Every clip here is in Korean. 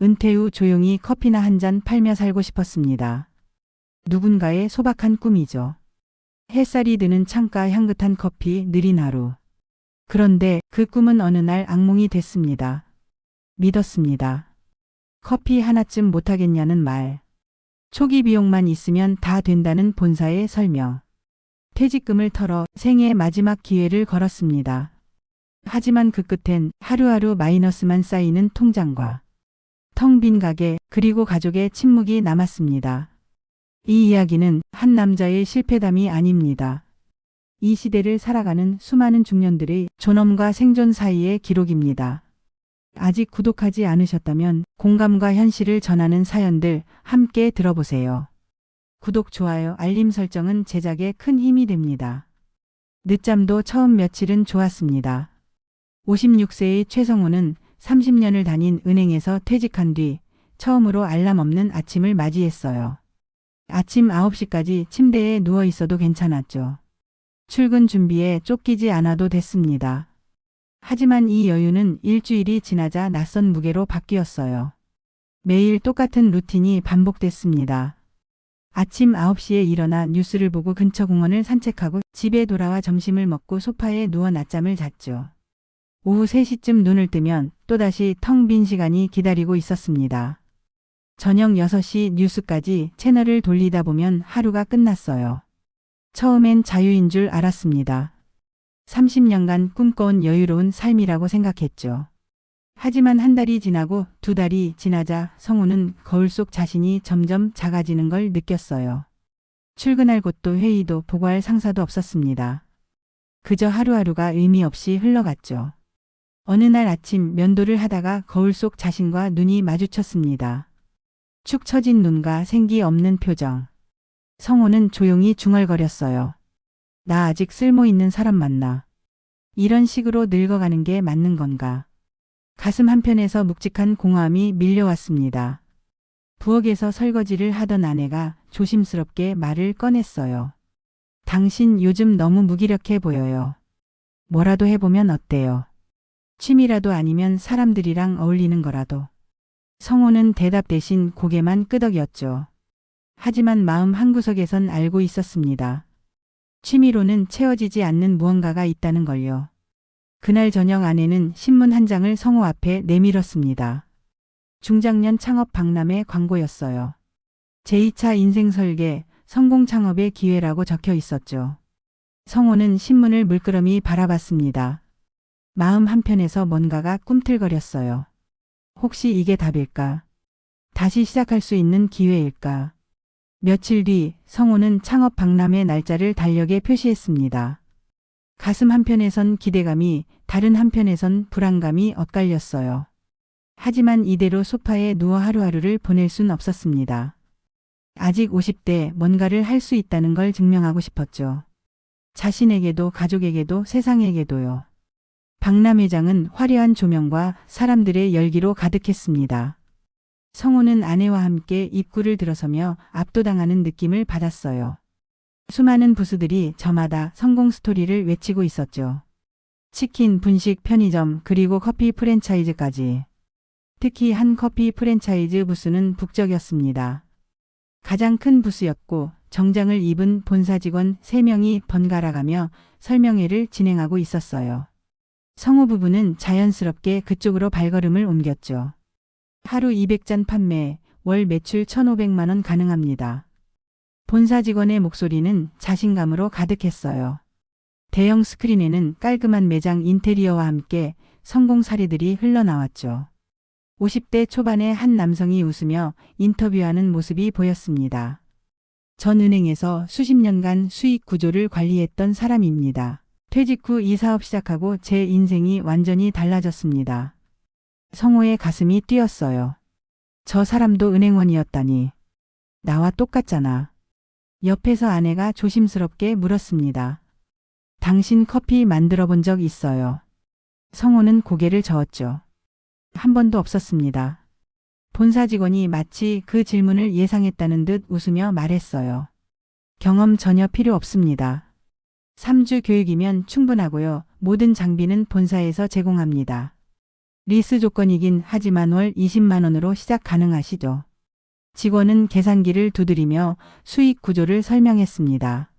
은퇴 후 조용히 커피나 한 잔 팔며 살고 싶었습니다. 누군가의 소박한 꿈이죠. 햇살이 드는 창가 향긋한 커피, 느린 하루. 그런데 그 꿈은 어느 날 악몽이 됐습니다. 믿었습니다. 커피 하나쯤 못하겠냐는 말. 초기 비용만 있으면 다 된다는 본사의 설명. 퇴직금을 털어 생애 마지막 기회를 걸었습니다. 하지만 그 끝엔 하루하루 마이너스만 쌓이는 통장과 텅 빈 가게 그리고 가족의 침묵이 남았습니다. 이 이야기는 한 남자의 실패담이 아닙니다. 이 시대를 살아가는 수많은 중년들의 존엄과 생존 사이의 기록입니다. 아직 구독하지 않으셨다면 공감과 현실을 전하는 사연들 함께 들어보세요. 구독, 좋아요, 알림 설정은 제작에 큰 힘이 됩니다. 늦잠도 처음 며칠은 좋았습니다. 56세의 최성호는 30년을 다닌 은행에서 퇴직한 뒤 처음으로 알람 없는 아침을 맞이했어요. 아침 9시까지 침대에 누워 있어도 괜찮았죠. 출근 준비에 쫓기지 않아도 됐습니다. 하지만 이 여유는 일주일이 지나자 낯선 무게로 바뀌었어요. 매일 똑같은 루틴이 반복됐습니다. 아침 9시에 일어나 뉴스를 보고 근처 공원을 산책하고 집에 돌아와 점심을 먹고 소파에 누워 낮잠을 잤죠. 오후 3시쯤 눈을 뜨면 또다시 텅 빈 시간이 기다리고 있었습니다. 저녁 6시 뉴스까지 채널을 돌리다 보면 하루가 끝났어요. 처음엔 자유인 줄 알았습니다. 30년간 꿈꿔온 여유로운 삶이라고 생각했죠. 하지만 한 달이 지나고 2달이 지나자 성우는 거울 속 자신이 점점 작아지는 걸 느꼈어요. 출근할 곳도 회의도 보고할 상사도 없었습니다. 그저 하루하루가 의미 없이 흘러갔죠. 어느 날 아침 면도를 하다가 거울 속 자신과 눈이 마주쳤습니다. 축 처진 눈과 생기 없는 표정. 성호는 조용히 중얼거렸어요. 나 아직 쓸모 있는 사람 맞나? 이런 식으로 늙어가는 게 맞는 건가? 가슴 한편에서 묵직한 공허함이 밀려왔습니다. 부엌에서 설거지를 하던 아내가 조심스럽게 말을 꺼냈어요. 당신 요즘 너무 무기력해 보여요. 뭐라도 해보면 어때요? 취미라도 아니면 사람들이랑 어울리는 거라도. 성호는 대답 대신 고개만 끄덕였죠. 하지만 마음 한구석에선 알고 있었습니다. 취미로는 채워지지 않는 무언가가 있다는 걸요. 그날 저녁 아내는 신문 한 장을 성호 앞에 내밀었습니다. 중장년 창업 박람회 광고였어요. 제2차 인생 설계, 성공 창업의 기회라고 적혀 있었죠. 성호는 신문을 물끄러미 바라봤습니다. 마음 한편에서 뭔가가 꿈틀거렸어요. 혹시 이게 답일까? 다시 시작할 수 있는 기회일까? 며칠 뒤 성호는 창업 박람회 날짜를 달력에 표시했습니다. 가슴 한편에선 기대감이, 다른 한편에선 불안감이 엇갈렸어요. 하지만 이대로 소파에 누워 하루하루를 보낼 순 없었습니다. 아직 50대 뭔가를 할 수 있다는 걸 증명하고 싶었죠. 자신에게도 가족에게도 세상에게도요. 박람회장은 화려한 조명과 사람들의 열기로 가득했습니다. 성호는 아내와 함께 입구를 들어서며 압도당하는 느낌을 받았어요. 수많은 부수들이 저마다 성공 스토리를 외치고 있었죠. 치킨, 분식, 편의점, 그리고 커피 프랜차이즈까지. 특히 한 커피 프랜차이즈 부수는 북적였습니다. 가장 큰 부수였고 정장을 입은 본사 직원 3명이 번갈아가며 설명회를 진행하고 있었어요. 성호 부부는 자연스럽게 그쪽으로 발걸음을 옮겼죠. 하루 200잔 판매, 월 매출 1,500만 원 가능합니다. 본사 직원의 목소리는 자신감으로 가득했어요. 대형 스크린에는 깔끔한 매장 인테리어와 함께 성공 사례들이 흘러나왔죠. 50대 초반의 한 남성이 웃으며 인터뷰하는 모습이 보였습니다. 전 은행에서 수십 년간 수익 구조를 관리했던 사람입니다. 퇴직 후 이 사업 시작하고 제 인생이 완전히 달라졌습니다. 성호의 가슴이 뛰었어요. 저 사람도 은행원이었다니. 나와 똑같잖아. 옆에서 아내가 조심스럽게 물었습니다. 당신 커피 만들어 본 적 있어요? 성호는 고개를 저었죠. 한 번도 없었습니다. 본사 직원이 마치 그 질문을 예상했다는 듯 웃으며 말했어요. 경험 전혀 필요 없습니다. 3주 교육이면 충분하고요. 모든 장비는 본사에서 제공합니다. 리스 조건이긴 하지만 월 20만 원으로 시작 가능하시죠? 직원은 계산기를 두드리며 수익 구조를 설명했습니다.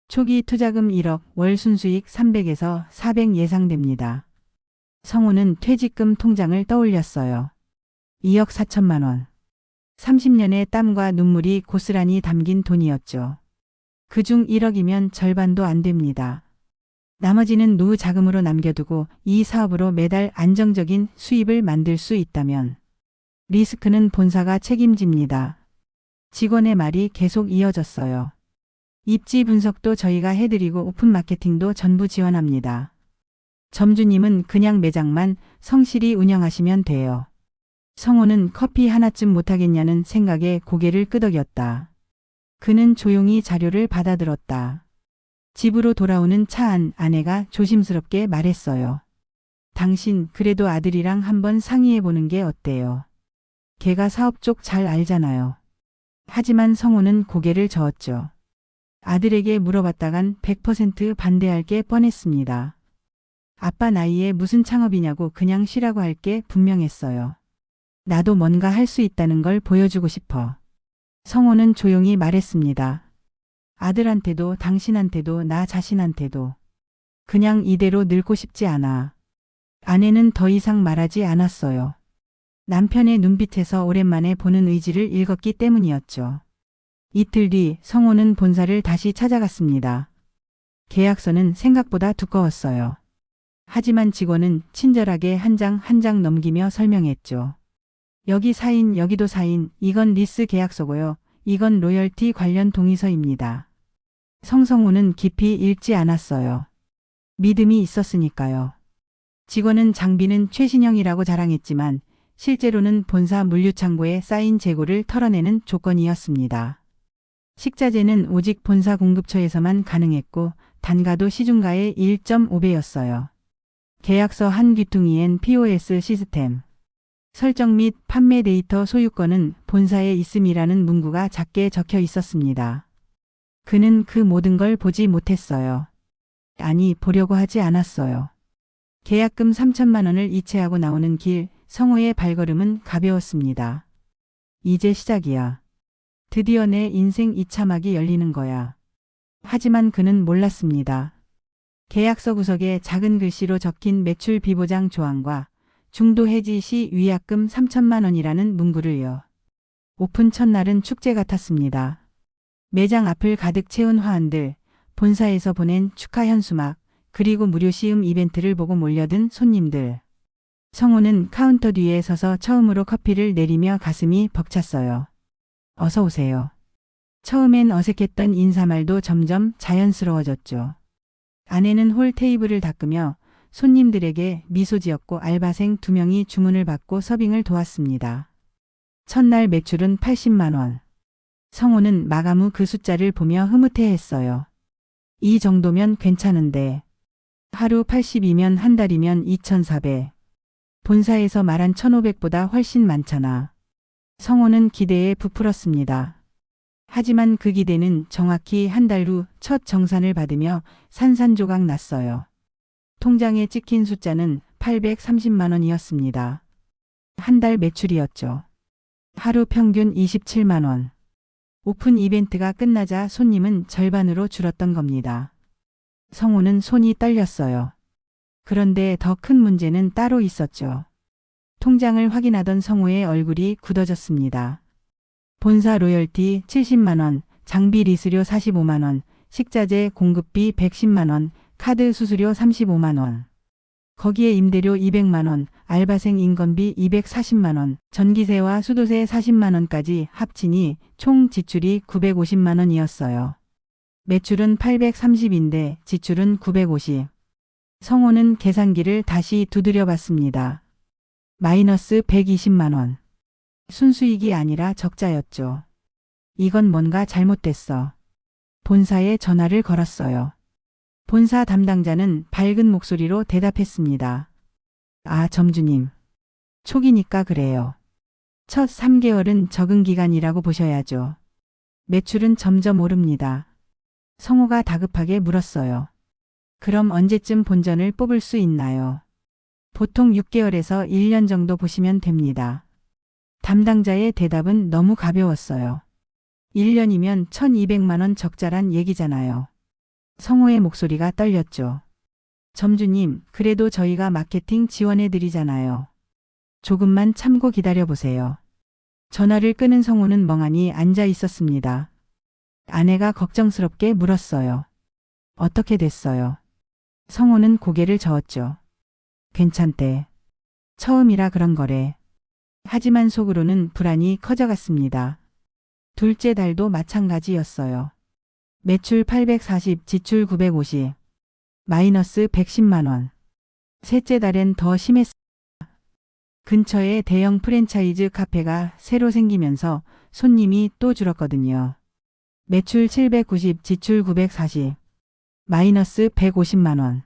초기 투자금 1억, 월 순수익 300에서 400 예상됩니다. 성우는 퇴직금 통장을 떠올렸어요. 2억 4천만 원. 30년의 땀과 눈물이 고스란히 담긴 돈이었죠. 그중 1억이면 절반도 안 됩니다. 나머지는 노후 자금으로 남겨두고 이 사업으로 매달 안정적인 수입을 만들 수 있다면 리스크는 본사가 책임집니다. 직원의 말이 계속 이어졌어요. 입지 분석도 저희가 해드리고 오픈 마케팅도 전부 지원합니다. 점주님은 그냥 매장만 성실히 운영하시면 돼요. 성호는 커피 하나쯤 못하겠냐는 생각에 고개를 끄덕였다. 그는 조용히 자료를 받아들었다. 집으로 돌아오는 차 안 아내가 조심스럽게 말했어요. 당신 그래도 아들이랑 한번 상의해보는 게 어때요? 걔가 사업 쪽 잘 알잖아요. 하지만 성호는 고개를 저었죠. 아들에게 물어봤다간 100% 반대할 게 뻔했습니다. 아빠 나이에 무슨 창업이냐고 그냥 쉬라고 할 게 분명했어요. 나도 뭔가 할 수 있다는 걸 보여주고 싶어. 성호는 조용히 말했습니다. 아들한테도 당신한테도 나 자신한테도. 그냥 이대로 늙고 싶지 않아. 아내는 더 이상 말하지 않았어요. 남편의 눈빛에서 오랜만에 보는 의지를 읽었기 때문이었죠. 이틀 뒤 성호는 본사를 다시 찾아갔습니다. 계약서는 생각보다 두꺼웠어요. 하지만 직원은 친절하게 한 장 한 장 넘기며 설명했죠. 여기 사인, 여기도 사인, 이건 리스 계약서고요. 이건 로열티 관련 동의서입니다. 성성호는 깊이 읽지 않았어요. 믿음이 있었으니까요. 직원은 장비는 최신형이라고 자랑했지만 실제로는 본사 물류창고에 쌓인 재고를 털어내는 조건이었습니다. 식자재는 오직 본사 공급처에서만 가능했고 단가도 시중가의 1.5배였어요. 계약서 한 귀퉁이엔 POS 시스템, 설정 및 판매 데이터 소유권은 본사에 있음이라는 문구가 작게 적혀 있었습니다. 그는 그 모든 걸 보지 못했어요. 아니, 보려고 하지 않았어요. 계약금 3천만 원을 이체하고 나오는 길, 성호의 발걸음은 가벼웠습니다. 이제 시작이야. 드디어 내 인생 2차막이 열리는 거야. 하지만 그는 몰랐습니다. 계약서 구석에 작은 글씨로 적힌 매출 비보장 조항과 중도 해지 시 위약금 3천만 원이라는 문구를요. 오픈 첫날은 축제 같았습니다. 매장 앞을 가득 채운 화환들, 본사에서 보낸 축하 현수막, 그리고 무료 시음 이벤트를 보고 몰려든 손님들. 성호는 카운터 뒤에 서서 처음으로 커피를 내리며 가슴이 벅찼어요. 어서 오세요. 처음엔 어색했던 인사말도 점점 자연스러워졌죠. 아내는 홀 테이블을 닦으며 손님들에게 미소 지었고 알바생 2명이 주문을 받고 서빙을 도왔습니다. 첫날 매출은 80만 원. 성호는 마감 후 그 숫자를 보며 흐뭇해했어요. 이 정도면 괜찮은데. 하루 80이면 한 달이면 2,400. 본사에서 말한 1,500보다 훨씬 많잖아. 성호는 기대에 부풀었습니다. 하지만 그 기대는 정확히 한 달 후 첫 정산을 받으며 산산조각 났어요. 통장에 찍힌 숫자는 830만 원이었습니다. 한 달 매출이었죠. 하루 평균 27만 원. 오픈 이벤트가 끝나자 손님은 절반으로 줄었던 겁니다. 성호는 손이 떨렸어요. 그런데 더 큰 문제는 따로 있었죠. 통장을 확인하던 성호의 얼굴이 굳어졌습니다. 본사 로열티 70만 원, 장비 리스료 45만 원, 식자재 공급비 110만 원, 카드 수수료 35만 원. 거기에 임대료 200만 원, 알바생 인건비 240만 원, 전기세와 수도세 40만 원까지 합치니 총 지출이 950만 원이었어요. 매출은 830인데 지출은 950. 성호는 계산기를 다시 두드려 봤습니다. 마이너스 120만 원. 순수익이 아니라 적자였죠. 이건 뭔가 잘못됐어. 본사에 전화를 걸었어요. 본사 담당자는 밝은 목소리로 대답했습니다. 아, 점주님. 초기니까 그래요. 첫 3개월은 적응 기간이라고 보셔야죠. 매출은 점점 오릅니다. 성호가 다급하게 물었어요. 그럼 언제쯤 본전을 뽑을 수 있나요? 보통 6개월에서 1년 정도 보시면 됩니다. 담당자의 대답은 너무 가벼웠어요. 1년이면 1200만 원 적자란 얘기잖아요. 성호의 목소리가 떨렸죠. 점주님, 그래도 저희가 마케팅 지원해 드리잖아요. 조금만 참고 기다려 보세요. 전화를 끊은 성호는 멍하니 앉아 있었습니다. 아내가 걱정스럽게 물었어요. 어떻게 됐어요? 성호는 고개를 저었죠. 괜찮대. 처음이라 그런 거래. 하지만 속으로는 불안이 커져갔습니다. 둘째 달도 마찬가지였어요. 매출 840, 지출 950, 마이너스 110만 원. 셋째 달엔 더 심했습니다. 근처에 대형 프랜차이즈 카페가 새로 생기면서 손님이 또 줄었거든요. 매출 790, 지출 940, 마이너스 150만 원.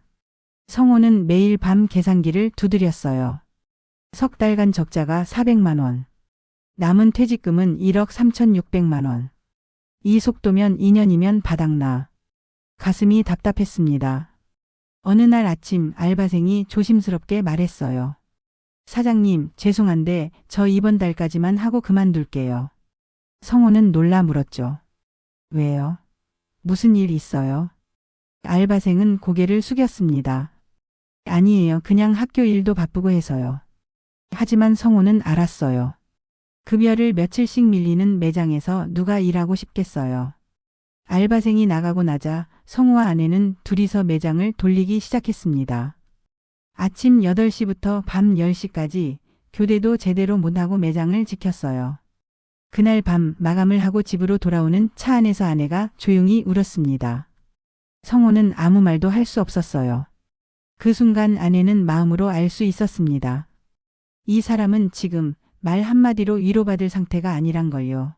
성호는 매일 밤 계산기를 두드렸어요. 석 달간 적자가 400만 원. 남은 퇴직금은 1억 3,600만 원. 이 속도면 2년이면 바닥나. 가슴이 답답했습니다. 어느 날 아침 알바생이 조심스럽게 말했어요. 사장님, 죄송한데 저 이번 달까지만 하고 그만둘게요. 성호는 놀라 물었죠. 왜요? 무슨 일 있어요? 알바생은 고개를 숙였습니다. 아니에요. 그냥 학교 일도 바쁘고 해서요. 하지만 성호는 알았어요. 급여를 며칠씩 밀리는 매장에서 누가 일하고 싶겠어요. 알바생이 나가고 나자 성호와 아내는 둘이서 매장을 돌리기 시작했습니다. 아침 8시부터 밤 10시까지 교대도 제대로 못하고 매장을 지켰어요. 그날 밤 마감을 하고 집으로 돌아오는 차 안에서 아내가 조용히 울었습니다. 성호는 아무 말도 할 수 없었어요. 그 순간 아내는 마음으로 알 수 있었습니다. 이 사람은 지금 말 한마디로 위로받을 상태가 아니란 걸요.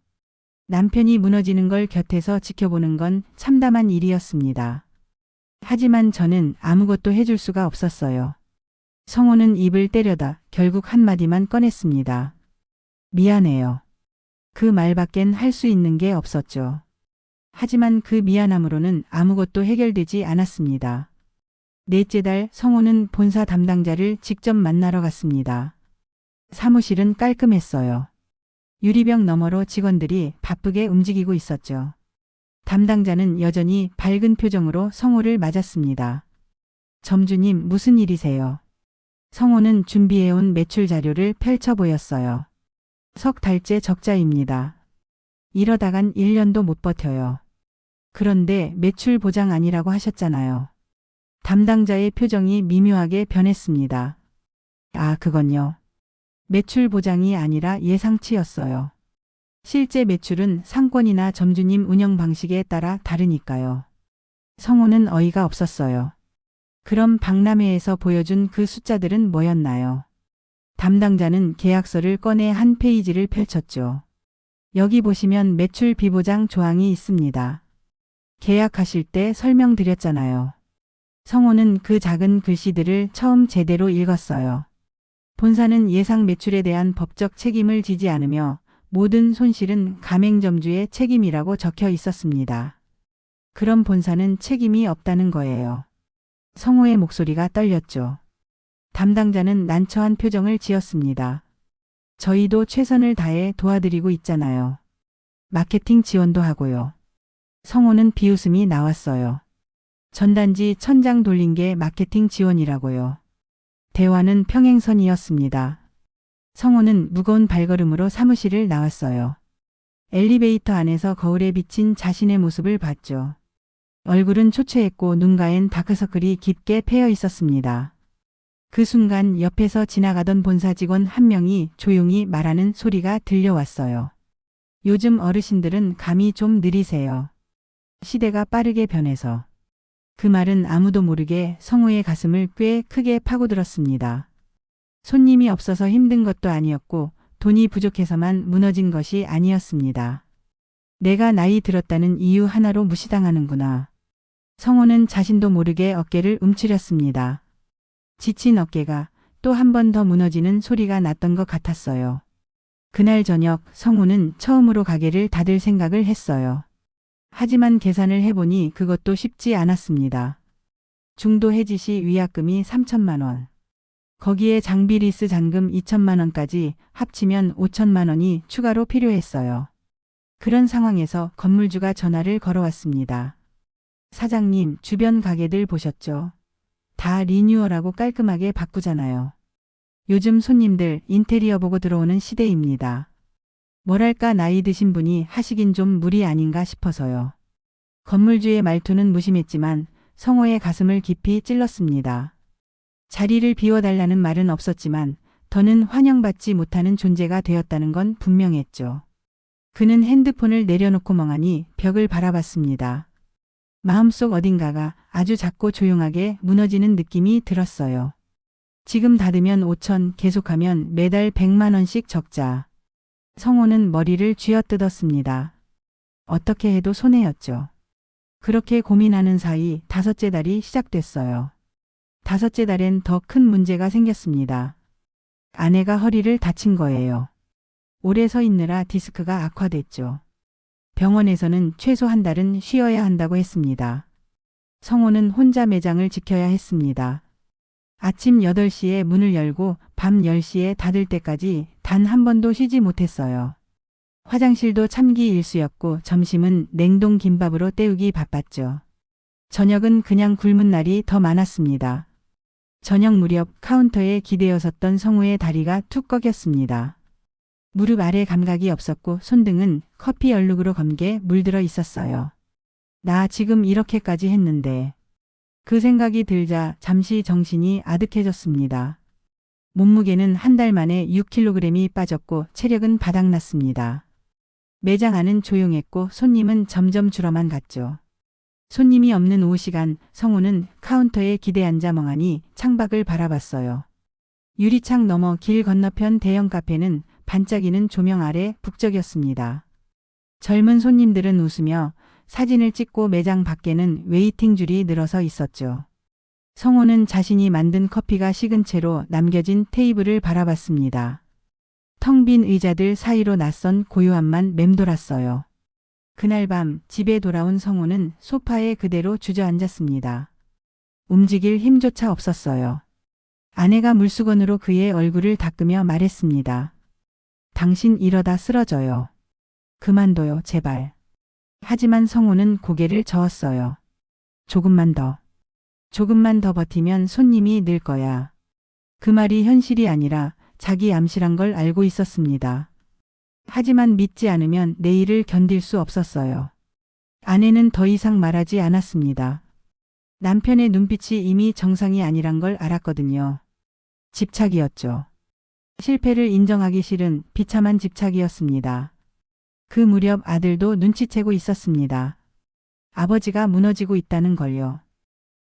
남편이 무너지는 걸 곁에서 지켜보는 건 참담한 일이었습니다. 하지만 저는 아무것도 해줄 수가 없었어요. 성호는 입을 때려다 결국 한마디만 꺼냈습니다. 미안해요. 그 말밖엔 할 수 있는 게 없었죠. 하지만 그 미안함으로는 아무것도 해결되지 않았습니다. 넷째 달 성호는 본사 담당자를 직접 만나러 갔습니다. 사무실은 깔끔했어요. 유리병 너머로 직원들이 바쁘게 움직이고 있었죠. 담당자는 여전히 밝은 표정으로 성호를 맞았습니다. 점주님, 무슨 일이세요? 성호는 준비해온 매출 자료를 펼쳐 보였어요. 석 달째 적자입니다. 이러다간 1년도 못 버텨요. 그런데 매출 보장 아니라고 하셨잖아요. 담당자의 표정이 미묘하게 변했습니다. 아, 그건요. 매출 보장이 아니라 예상치였어요. 실제 매출은 상권이나 점주님 운영 방식에 따라 다르니까요. 성호는 어이가 없었어요. 그럼 박람회에서 보여준 그 숫자들은 뭐였나요? 담당자는 계약서를 꺼내 한 페이지를 펼쳤죠. 여기 보시면 매출 비보장 조항이 있습니다. 계약하실 때 설명드렸잖아요. 성호는 그 작은 글씨들을 처음 제대로 읽었어요. 본사는 예상 매출에 대한 법적 책임을 지지 않으며 모든 손실은 가맹점주의 책임이라고 적혀 있었습니다. 그럼 본사는 책임이 없다는 거예요. 성호의 목소리가 떨렸죠. 담당자는 난처한 표정을 지었습니다. 저희도 최선을 다해 도와드리고 있잖아요. 마케팅 지원도 하고요. 성호는 비웃음이 나왔어요. 전단지 1000장 돌린 게 마케팅 지원이라고요. 대화는 평행선이었습니다. 성호는 무거운 발걸음으로 사무실을 나왔어요. 엘리베이터 안에서 거울에 비친 자신의 모습을 봤죠. 얼굴은 초췌했고 눈가엔 다크서클이 깊게 패여 있었습니다. 그 순간 옆에서 지나가던 본사 직원 한 명이 조용히 말하는 소리가 들려왔어요. 요즘 어르신들은 감이 좀 느리세요. 시대가 빠르게 변해서. 그 말은 아무도 모르게 성호의 가슴을 꽤 크게 파고들었습니다. 손님이 없어서 힘든 것도 아니었고 돈이 부족해서만 무너진 것이 아니었습니다. 내가 나이 들었다는 이유 하나로 무시당하는구나. 성호는 자신도 모르게 어깨를 움츠렸습니다. 지친 어깨가 또 한 번 더 무너지는 소리가 났던 것 같았어요. 그날 저녁 성호는 처음으로 가게를 닫을 생각을 했어요. 하지만 계산을 해보니 그것도 쉽지 않았습니다. 중도 해지 시 위약금이 3천만 원. 거기에 장비 리스 잔금 2천만 원까지 합치면 5천만 원이 추가로 필요했어요. 그런 상황에서 건물주가 전화를 걸어왔습니다. 사장님, 주변 가게들 보셨죠? 다 리뉴얼하고 깔끔하게 바꾸잖아요. 요즘 손님들 인테리어 보고 들어오는 시대입니다. 뭐랄까 나이 드신 분이 하시긴 좀 무리 아닌가 싶어서요. 건물주의 말투는 무심했지만 성호의 가슴을 깊이 찔렀습니다. 자리를 비워달라는 말은 없었지만 더는 환영받지 못하는 존재가 되었다는 건 분명했죠. 그는 핸드폰을 내려놓고 멍하니 벽을 바라봤습니다. 마음속 어딘가가 아주 작고 조용하게 무너지는 느낌이 들었어요. 지금 닫으면 5천, 계속하면 매달 100만 원씩 적자. 성호는 머리를 쥐어뜯었습니다. 어떻게 해도 손해였죠. 그렇게 고민하는 사이 다섯째 달이 시작됐어요. 다섯째 달엔 더 큰 문제가 생겼습니다. 아내가 허리를 다친 거예요. 오래 서 있느라 디스크가 악화됐죠. 병원에서는 최소 한 달은 쉬어야 한다고 했습니다. 성호는 혼자 매장을 지켜야 했습니다. 아침 8시에 문을 열고 밤 10시에 닫을 때까지 단 한 번도 쉬지 못했어요. 화장실도 참기 일쑤였고 점심은 냉동 김밥으로 때우기 바빴죠. 저녁은 그냥 굶은 날이 더 많았습니다. 저녁 무렵 카운터에 기대어 섰던 성우의 다리가 툭 꺾였습니다. 무릎 아래 감각이 없었고 손등은 커피 얼룩으로 검게 물들어 있었어요. 나 지금 이렇게까지 했는데. 그 생각이 들자 잠시 정신이 아득해졌습니다. 몸무게는 한 달 만에 6kg이 빠졌고 체력은 바닥났습니다. 매장 안은 조용했고 손님은 점점 줄어만 갔죠. 손님이 없는 오후 시간 성우는 카운터에 기대 앉아 멍하니 창밖을 바라봤어요. 유리창 너머 길 건너편 대형 카페는 반짝이는 조명 아래 북적였습니다. 젊은 손님들은 웃으며 사진을 찍고 매장 밖에는 웨이팅 줄이 늘어서 있었죠. 성호는 자신이 만든 커피가 식은 채로 남겨진 테이블을 바라봤습니다. 텅 빈 의자들 사이로 낯선 고요함만 맴돌았어요. 그날 밤 집에 돌아온 성호는 소파에 그대로 주저앉았습니다. 움직일 힘조차 없었어요. 아내가 물수건으로 그의 얼굴을 닦으며 말했습니다. 당신 이러다 쓰러져요. 그만둬요, 제발. 하지만 성호는 고개를 저었어요. 조금만 더 버티면 손님이 늘 거야. 그 말이 현실이 아니라 자기 암시란 걸 알고 있었습니다. 하지만 믿지 않으면 내일을 견딜 수 없었어요. 아내는 더 이상 말하지 않았습니다. 남편의 눈빛이 이미 정상이 아니란 걸 알았거든요. 집착이었죠. 실패를 인정하기 싫은 비참한 집착이었습니다. 그 무렵 아들도 눈치채고 있었습니다. 아버지가 무너지고 있다는 걸요.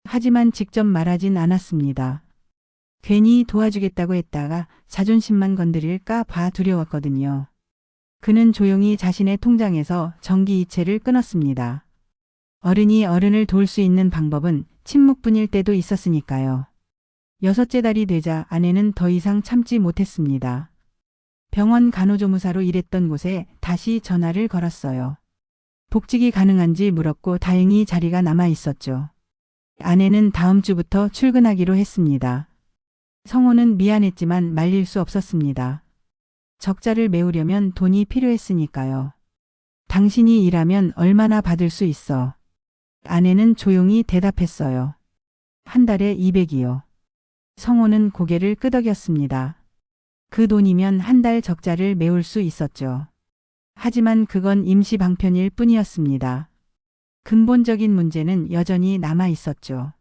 하지만 직접 말하진 않았습니다. 괜히 도와주겠다고 했다가 자존심만 건드릴까 봐 두려웠거든요. 그는 조용히 자신의 통장에서 전기 이체를 끊었습니다. 어른이 어른을 도울 수 있는 방법은 침묵뿐일 때도 있었으니까요. 6째 달이 되자 아내는 더 이상 참지 못했습니다. 병원 간호조무사로 일했던 곳에 다시 전화를 걸었어요. 복직이 가능한지 물었고 다행히 자리가 남아 있었죠. 아내는 다음 주부터 출근하기로 했습니다. 성호는 미안했지만 말릴 수 없었습니다. 적자를 메우려면 돈이 필요했으니까요. 당신이 일하면 얼마나 받을 수 있어? 아내는 조용히 대답했어요. 한 달에 200이요. 성호는 고개를 끄덕였습니다. 그 돈이면 한 달 적자를 메울 수 있었죠. 하지만 그건 임시 방편일 뿐이었습니다. 근본적인 문제는 여전히 남아 있었죠.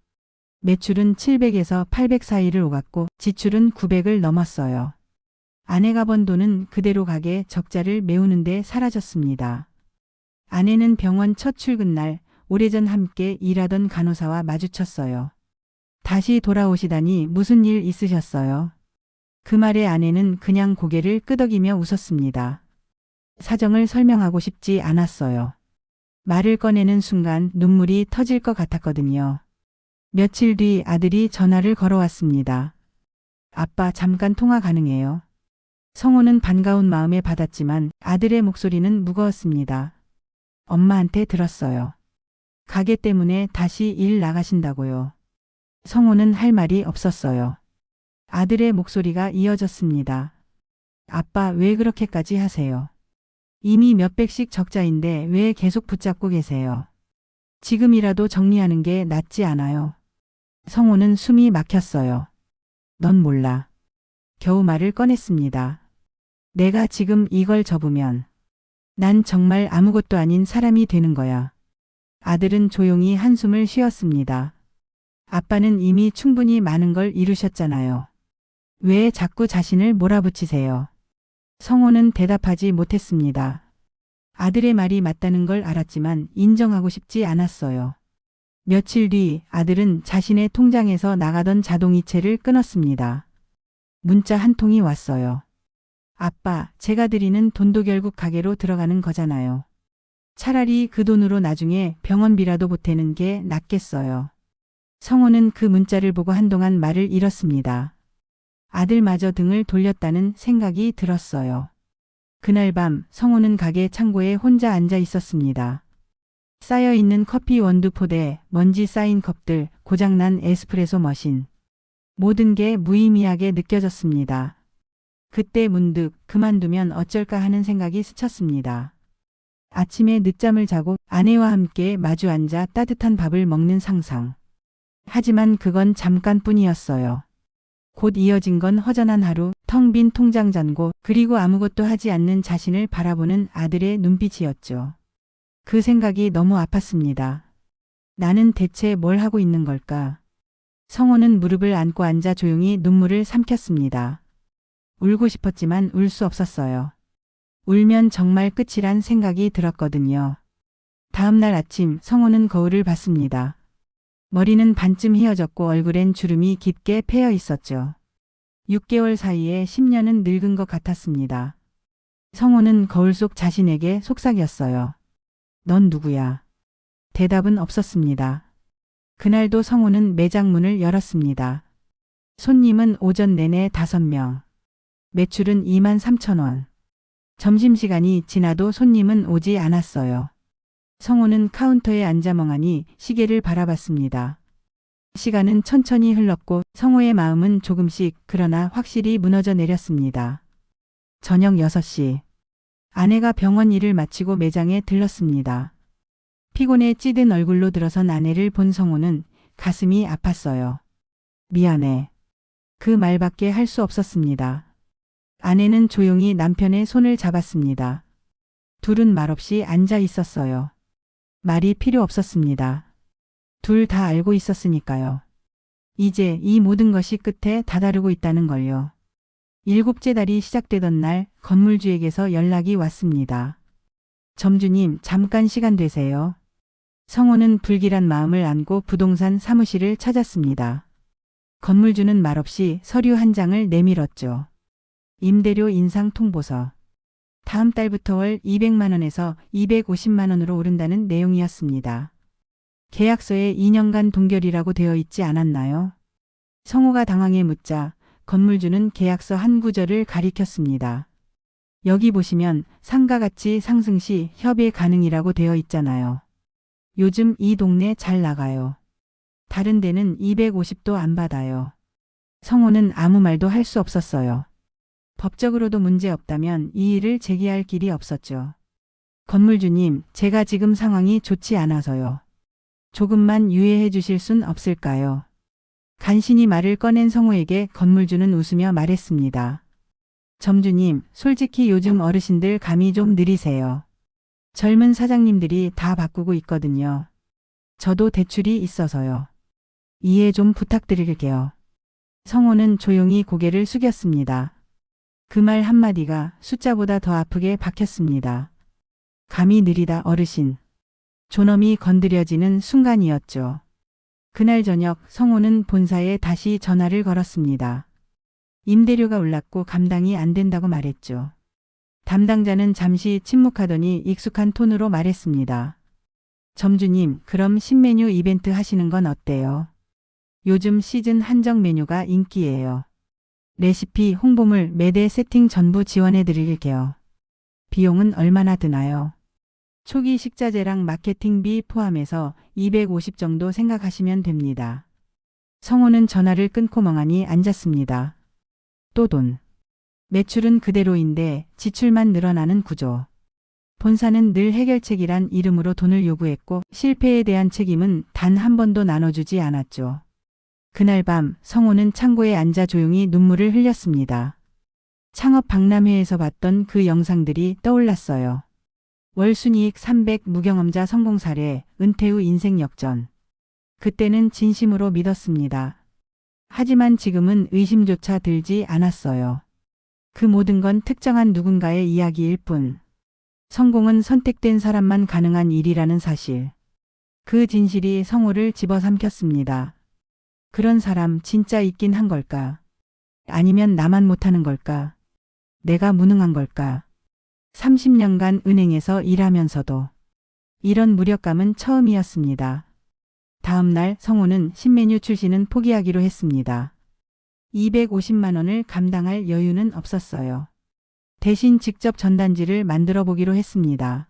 매출은 700에서 800 사이를 오갔고 지출은 900을 넘었어요. 아내가 번 돈은 그대로 가게 적자를 메우는데 사라졌습니다. 아내는 병원 첫 출근 날 오래전 함께 일하던 간호사와 마주쳤어요. 다시 돌아오시다니 무슨 일 있으셨어요? 그 말에 아내는 그냥 고개를 끄덕이며 웃었습니다. 사정을 설명하고 싶지 않았어요. 말을 꺼내는 순간 눈물이 터질 것 같았거든요. 며칠 뒤 아들이 전화를 걸어왔습니다. 아빠 잠깐 통화 가능해요? 성호는 반가운 마음에 받았지만 아들의 목소리는 무거웠습니다. 엄마한테 들었어요. 가게 때문에 다시 일 나가신다고요. 성호는 할 말이 없었어요. 아들의 목소리가 이어졌습니다. 아빠, 왜 그렇게까지 하세요? 이미 몇백씩 적자인데 왜 계속 붙잡고 계세요? 지금이라도 정리하는 게 낫지 않아요? 성호는 숨이 막혔어요. 넌 몰라. 겨우 말을 꺼냈습니다. 내가 지금 이걸 접으면 난 정말 아무것도 아닌 사람이 되는 거야. 아들은 조용히 한숨을 쉬었습니다. 아빠는 이미 충분히 많은 걸 이루셨잖아요. 왜 자꾸 자신을 몰아붙이세요? 성호는 대답하지 못했습니다. 아들의 말이 맞다는 걸 알았지만 인정하고 싶지 않았어요. 며칠 뒤 아들은 자신의 통장에서 나가던 자동이체를 끊었습니다. 문자 한 통이 왔어요. 아빠, 제가 드리는 돈도 결국 가게로 들어가는 거잖아요. 차라리 그 돈으로 나중에 병원비라도 보태는 게 낫겠어요. 성호는 그 문자를 보고 한동안 말을 잃었습니다. 아들마저 등을 돌렸다는 생각이 들었어요. 그날 밤 성호는 가게 창고에 혼자 앉아 있었습니다. 쌓여있는 커피 원두포대, 먼지 쌓인 컵들, 고장난 에스프레소 머신. 모든 게 무의미하게 느껴졌습니다. 그때 문득 그만두면 어쩔까 하는 생각이 스쳤습니다. 아침에 늦잠을 자고 아내와 함께 마주 앉아 따뜻한 밥을 먹는 상상. 하지만 그건 잠깐뿐이었어요. 곧 이어진 건 허전한 하루, 텅 빈 통장 잔고, 그리고 아무것도 하지 않는 자신을 바라보는 아들의 눈빛이었죠. 그 생각이 너무 아팠습니다. 나는 대체 뭘 하고 있는 걸까? 성호는 무릎을 안고 앉아 조용히 눈물을 삼켰습니다. 울고 싶었지만 울 수 없었어요. 울면 정말 끝이란 생각이 들었거든요. 다음 날 아침 성호는 거울을 봤습니다. 머리는 반쯤 휘어졌고 얼굴엔 주름이 깊게 패여 있었죠. 6개월 사이에 10년은 늙은 것 같았습니다. 성호는 거울 속 자신에게 속삭였어요. 넌 누구야? 대답은 없었습니다. 그날도 성호는 매장 문을 열었습니다. 손님은 오전 내내 5명. 매출은 23,000원. 점심시간이 지나도 손님은 오지 않았어요. 성호는 카운터에 앉아 멍하니 시계를 바라봤습니다. 시간은 천천히 흘렀고 성호의 마음은 조금씩 그러나 확실히 무너져 내렸습니다. 저녁 6시. 아내가 병원 일을 마치고 매장에 들렀습니다. 피곤에 찌든 얼굴로 들어선 아내를 본 성호는 가슴이 아팠어요. 미안해. 그 말밖에 할 수 없었습니다. 아내는 조용히 남편의 손을 잡았습니다. 둘은 말없이 앉아 있었어요. 말이 필요 없었습니다. 둘 다 알고 있었으니까요. 이제 이 모든 것이 끝에 다다르고 있다는 걸요. 7째 달이 시작되던 날 건물주에게서 연락이 왔습니다. 점주님, 잠깐 시간 되세요. 성호는 불길한 마음을 안고 부동산 사무실을 찾았습니다. 건물주는 말없이 서류 한 장을 내밀었죠. 임대료 인상 통보서. 다음 달부터 월 200만 원에서 250만 원으로 오른다는 내용이었습니다. 계약서에 2년간 동결이라고 되어 있지 않았나요? 성호가 당황해 묻자 건물주는 계약서 한 구절을 가리켰습니다. 여기 보시면 상가 가치 상승 시 협의 가능이라고 되어 있잖아요. 요즘 이 동네 잘 나가요. 다른 데는 250도 안 받아요. 성호는 아무 말도 할 수 없었어요. 법적으로도 문제 없다면 이 일을 제기할 길이 없었죠. 건물주님, 제가 지금 상황이 좋지 않아서요. 조금만 유예해 주실 순 없을까요? 간신히 말을 꺼낸 성호에게 건물주는 웃으며 말했습니다. 점주님, 솔직히 요즘 어르신들 감이 좀 느리세요. 젊은 사장님들이 다 바꾸고 있거든요. 저도 대출이 있어서요. 이해 좀 부탁드릴게요. 성호는 조용히 고개를 숙였습니다. 그 말 한마디가 숫자보다 더 아프게 박혔습니다. 감이 느리다 어르신. 존엄이 건드려지는 순간이었죠. 그날 저녁 성호는 본사에 다시 전화를 걸었습니다. 임대료가 올랐고 감당이 안 된다고 말했죠. 담당자는 잠시 침묵하더니 익숙한 톤으로 말했습니다. 점주님, 그럼 신메뉴 이벤트 하시는 건 어때요? 요즘 시즌 한정 메뉴가 인기예요. 레시피, 홍보물, 매대 세팅 전부 지원해 드릴게요. 비용은 얼마나 드나요? 초기 식자재랑 마케팅비 포함해서 250 정도 생각하시면 됩니다. 성호는 전화를 끊고 멍하니 앉았습니다. 또 돈. 매출은 그대로인데 지출만 늘어나는 구조. 본사는 늘 해결책이란 이름으로 돈을 요구했고 실패에 대한 책임은 단 한 번도 나눠주지 않았죠. 그날 밤 성호는 창고에 앉아 조용히 눈물을 흘렸습니다. 창업 박람회에서 봤던 그 영상들이 떠올랐어요. 월 순이익 300 무경험자 성공 사례, 은퇴 후 인생 역전. 그때는 진심으로 믿었습니다. 하지만 지금은 의심조차 들지 않았어요. 그 모든 건 특정한 누군가의 이야기일 뿐. 성공은 선택된 사람만 가능한 일이라는 사실. 그 진실이 성호를 집어삼켰습니다. 그런 사람 진짜 있긴 한 걸까? 아니면 나만 못하는 걸까? 내가 무능한 걸까? 30년간 은행에서 일하면서도 이런 무력감은 처음이었습니다. 다음 날 성호는 신메뉴 출시는 포기하기로 했습니다. 250만 원을 감당할 여유는 없었어요. 대신 직접 전단지를 만들어 보기로 했습니다.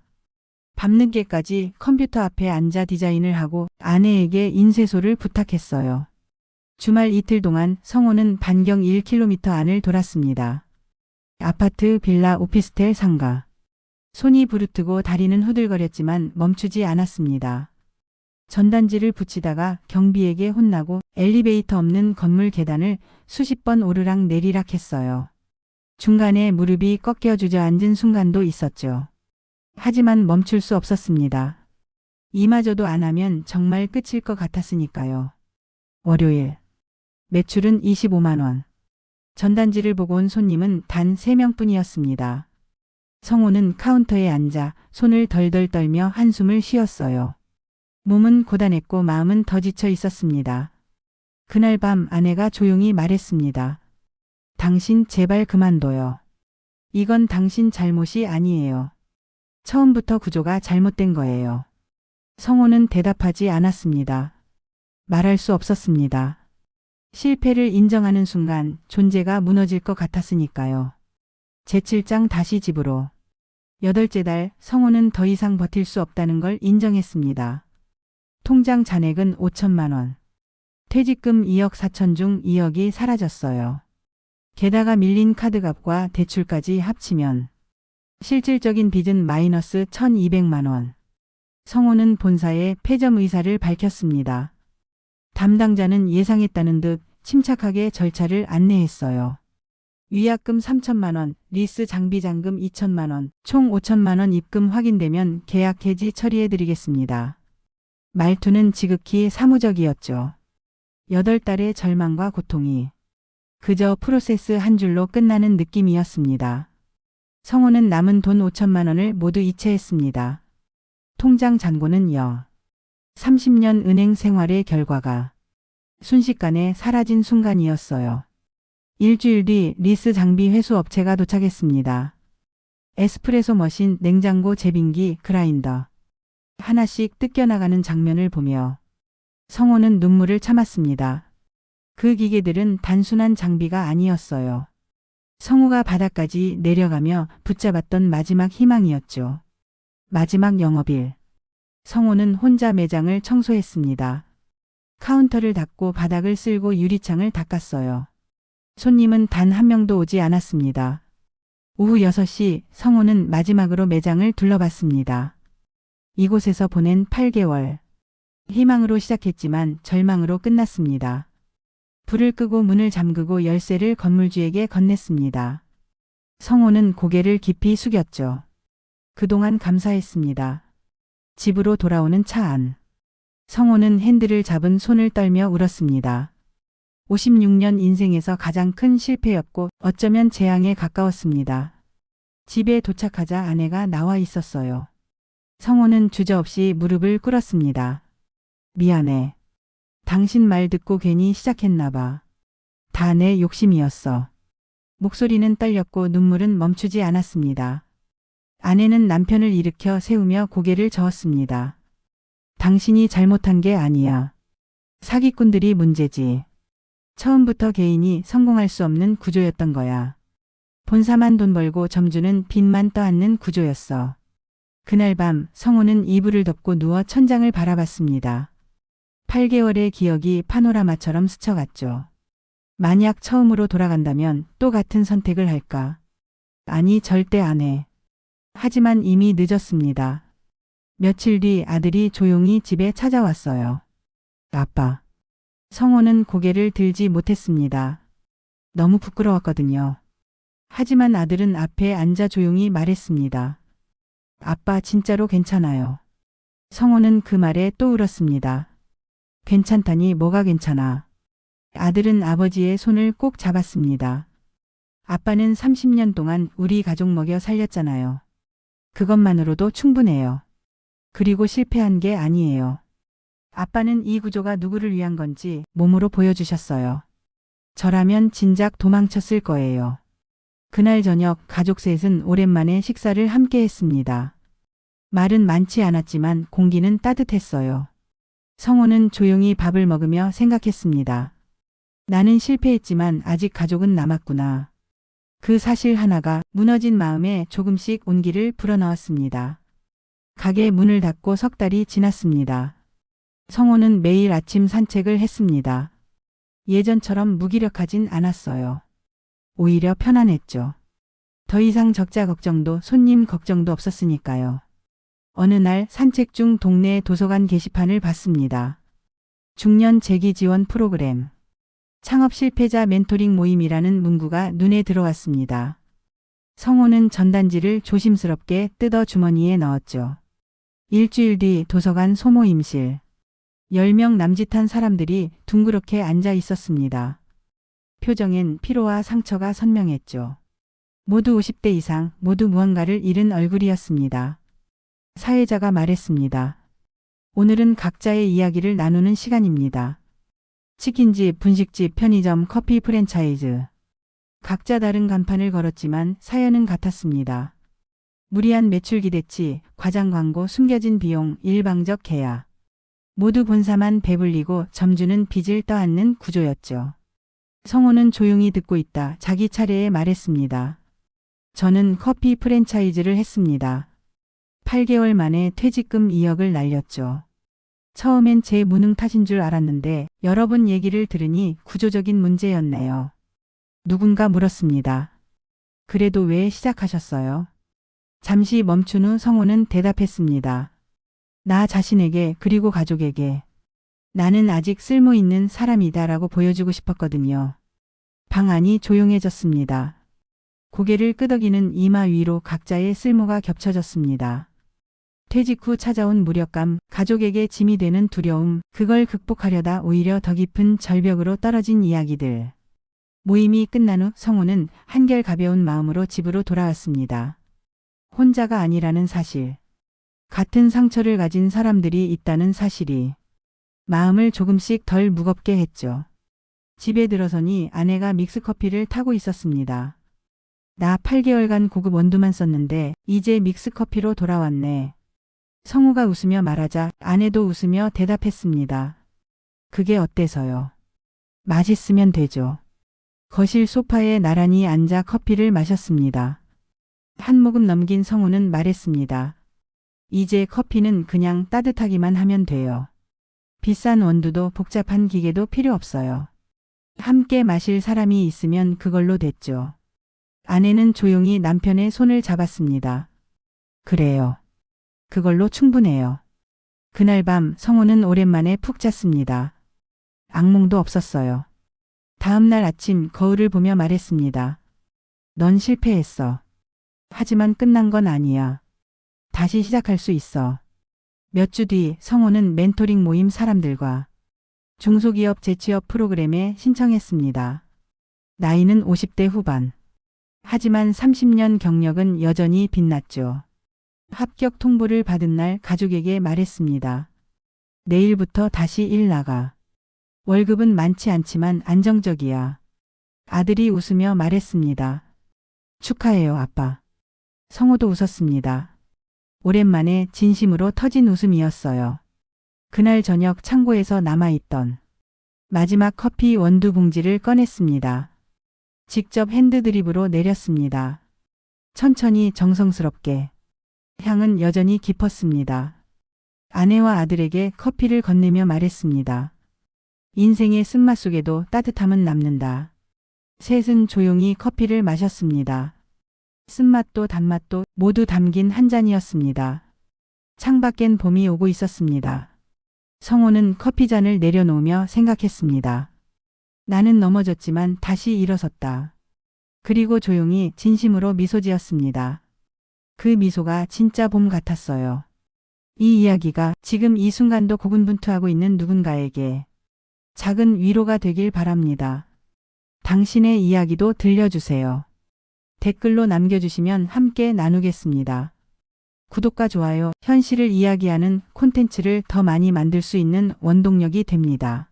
밤늦게까지 컴퓨터 앞에 앉아 디자인을 하고 아내에게 인쇄소를 부탁했어요. 주말 이틀 동안 성호는 반경 1km 안을 돌았습니다. 아파트, 빌라, 오피스텔, 상가. 손이 부르트고 다리는 후들거렸지만 멈추지 않았습니다. 전단지를 붙이다가 경비에게 혼나고 엘리베이터 없는 건물 계단을 수십 번 오르락 내리락 했어요. 중간에 무릎이 꺾여 주저앉은 순간도 있었죠. 하지만 멈출 수 없었습니다. 이마저도 안 하면 정말 끝일 것 같았으니까요. 월요일. 매출은 25만 원. 전단지를 보고 온 손님은 단 3명뿐이었습니다. 성호는 카운터에 앉아 손을 덜덜 떨며 한숨을 쉬었어요. 몸은 고단했고 마음은 더 지쳐 있었습니다. 그날 밤 아내가 조용히 말했습니다. 당신 제발 그만둬요. 이건 당신 잘못이 아니에요. 처음부터 구조가 잘못된 거예요. 성호는 대답하지 않았습니다. 말할 수 없었습니다. 실패를 인정하는 순간 존재가 무너질 것 같았으니까요. 제7장 다시 집으로. 8째 달 성호는 더 이상 버틸 수 없다는 걸 인정했습니다. 통장 잔액은 5천만 원. 퇴직금 2억 4천 중 2억이 사라졌어요. 게다가 밀린 카드값과 대출까지 합치면 실질적인 빚은 마이너스 1,200만 원. 성호는 본사에 폐점 의사를 밝혔습니다. 담당자는 예상했다는 듯 침착하게 절차를 안내했어요. 위약금 3천만 원, 리스 장비 잔금 2천만 원, 총 5천만 원 입금 확인되면 계약 해지 처리해드리겠습니다. 말투는 지극히 사무적이었죠. 8달의 절망과 고통이 그저 프로세스 한 줄로 끝나는 느낌이었습니다. 성호는 남은 돈 5천만 원을 모두 이체했습니다. 통장 잔고는 30년 은행 생활의 결과가 순식간에 사라진 순간이었어요. 일주일 뒤 리스 장비 회수 업체가 도착했습니다. 에스프레소 머신, 냉장고, 제빙기, 그라인더. 하나씩 뜯겨나가는 장면을 보며 성호는 눈물을 참았습니다. 그 기계들은 단순한 장비가 아니었어요. 성호가 바닥까지 내려가며 붙잡았던 마지막 희망이었죠. 마지막 영업일. 성호는 혼자 매장을 청소했습니다. 카운터를 닦고 바닥을 쓸고 유리창을 닦았어요. 손님은 단 한 명도 오지 않았습니다. 오후 6시 성호는 마지막으로 매장을 둘러봤습니다. 이곳에서 보낸 8개월. 희망으로 시작했지만 절망으로 끝났습니다. 불을 끄고 문을 잠그고 열쇠를 건물주에게 건넸습니다. 성호는 고개를 깊이 숙였죠. 그동안 감사했습니다. 집으로 돌아오는 차 안. 성호는 핸들을 잡은 손을 떨며 울었습니다. 56년 인생에서 가장 큰 실패였고 어쩌면 재앙에 가까웠습니다. 집에 도착하자 아내가 나와 있었어요. 성호는 주저없이 무릎을 꿇었습니다. 미안해. 당신 말 듣고 괜히 시작했나 봐. 다 내 욕심이었어. 목소리는 떨렸고 눈물은 멈추지 않았습니다. 아내는 남편을 일으켜 세우며 고개를 저었습니다. 당신이 잘못한 게 아니야. 사기꾼들이 문제지. 처음부터 개인이 성공할 수 없는 구조였던 거야. 본사만 돈 벌고 점주는 빚만 떠안는 구조였어. 그날 밤 성호는 이불을 덮고 누워 천장을 바라봤습니다. 8개월의 기억이 파노라마처럼 스쳐갔죠. 만약 처음으로 돌아간다면 또 같은 선택을 할까? 아니, 절대 안 해. 하지만 이미 늦었습니다. 며칠 뒤 아들이 조용히 집에 찾아왔어요. 아빠. 성호는 고개를 들지 못했습니다. 너무 부끄러웠거든요. 하지만 아들은 앞에 앉아 조용히 말했습니다. 아빠, 진짜로 괜찮아요. 성호는 그 말에 또 울었습니다. 괜찮다니 뭐가 괜찮아? 아들은 아버지의 손을 꼭 잡았습니다. 아빠는 30년 동안 우리 가족 먹여 살렸잖아요. 그것만으로도 충분해요. 그리고 실패한 게 아니에요. 아빠는 이 구조가 누구를 위한 건지 몸으로 보여주셨어요. 저라면 진작 도망쳤을 거예요. 그날 저녁 가족 셋은 오랜만에 식사를 함께 했습니다. 말은 많지 않았지만 공기는 따뜻했어요. 성호는 조용히 밥을 먹으며 생각했습니다. 나는 실패했지만 아직 가족은 남았구나. 그 사실 하나가 무너진 마음에 조금씩 온기를 불어넣었습니다. 가게 문을 닫고 석 달이 지났습니다. 성호는 매일 아침 산책을 했습니다. 예전처럼 무기력하진 않았어요. 오히려 편안했죠. 더 이상 적자 걱정도 손님 걱정도 없었으니까요. 어느 날 산책 중 동네 도서관 게시판을 봤습니다. 중년 재기 지원 프로그램. 창업 실패자 멘토링 모임이라는 문구가 눈에 들어왔습니다. 성호는 전단지를 조심스럽게 뜯어 주머니에 넣었죠. 일주일 뒤 도서관 소모임실. 10명 남짓한 사람들이 둥그렇게 앉아 있었습니다. 표정엔 피로와 상처가 선명했죠. 모두 50대 이상, 모두 무언가를 잃은 얼굴이었습니다. 사회자가 말했습니다. 오늘은 각자의 이야기를 나누는 시간입니다. 치킨집, 분식집, 편의점, 커피 프랜차이즈. 각자 다른 간판을 걸었지만 사연은 같았습니다. 무리한 매출 기대치, 과장 광고, 숨겨진 비용, 일방적 계약. 모두 본사만 배불리고 점주는 빚을 떠안는 구조였죠. 성호는 조용히 듣고 있다 자기 차례에 말했습니다. 저는 커피 프랜차이즈를 했습니다. 8개월 만에 퇴직금 2억을 날렸죠. 처음엔 제 무능 탓인 줄 알았는데 여러 번 얘기를 들으니 구조적인 문제였네요. 누군가 물었습니다. 그래도 왜 시작하셨어요? 잠시 멈춘 후 성호는 대답했습니다. 나 자신에게 그리고 가족에게 나는 아직 쓸모 있는 사람이다라고 보여주고 싶었거든요. 방 안이 조용해졌습니다. 고개를 끄덕이는 이마 위로 각자의 쓸모가 겹쳐졌습니다. 퇴직 후 찾아온 무력감, 가족에게 짐이 되는 두려움, 그걸 극복하려다 오히려 더 깊은 절벽으로 떨어진 이야기들. 모임이 끝난 후 성호는 한결 가벼운 마음으로 집으로 돌아왔습니다. 혼자가 아니라는 사실. 같은 상처를 가진 사람들이 있다는 사실이 마음을 조금씩 덜 무겁게 했죠. 집에 들어서니 아내가 믹스커피를 타고 있었습니다. 나 8개월간 고급 원두만 썼는데 이제 믹스커피로 돌아왔네. 성우가 웃으며 말하자 아내도 웃으며 대답했습니다. 그게 어때서요? 맛있으면 되죠. 거실 소파에 나란히 앉아 커피를 마셨습니다. 한 모금 넘긴 성우는 말했습니다. 이제 커피는 그냥 따뜻하기만 하면 돼요. 비싼 원두도 복잡한 기계도 필요 없어요. 함께 마실 사람이 있으면 그걸로 됐죠. 아내는 조용히 남편의 손을 잡았습니다. 그래요. 그걸로 충분해요. 그날 밤 성호는 오랜만에 푹 잤습니다. 악몽도 없었어요. 다음 날 아침 거울을 보며 말했습니다. 넌 실패했어. 하지만 끝난 건 아니야. 다시 시작할 수 있어. 몇 주 뒤 성호는 멘토링 모임 사람들과 중소기업 재취업 프로그램에 신청했습니다. 나이는 50대 후반. 하지만 30년 경력은 여전히 빛났죠. 합격 통보를 받은 날 가족에게 말했습니다. 내일부터 다시 일 나가. 월급은 많지 않지만 안정적이야. 아들이 웃으며 말했습니다. 축하해요, 아빠. 성호도 웃었습니다. 오랜만에 진심으로 터진 웃음이었어요. 그날 저녁 창고에서 남아있던 마지막 커피 원두 봉지를 꺼냈습니다. 직접 핸드드립으로 내렸습니다. 천천히 정성스럽게. 향은 여전히 깊었습니다. 아내와 아들에게 커피를 건네며 말했습니다. 인생의 쓴맛 속에도 따뜻함은 남는다. 셋은 조용히 커피를 마셨습니다. 쓴맛도 단맛도 모두 담긴 한 잔이었습니다. 창밖엔 봄이 오고 있었습니다. 성호는 커피잔을 내려놓으며 생각했습니다. 나는 넘어졌지만 다시 일어섰다. 그리고 조용히 진심으로 미소 지었습니다. 그 미소가 진짜 봄 같았어요. 이 이야기가 지금 이 순간도 고군분투하고 있는 누군가에게 작은 위로가 되길 바랍니다. 당신의 이야기도 들려주세요. 댓글로 남겨주시면 함께 나누겠습니다. 구독과 좋아요, 현실을 이야기하는 콘텐츠를 더 많이 만들 수 있는 원동력이 됩니다.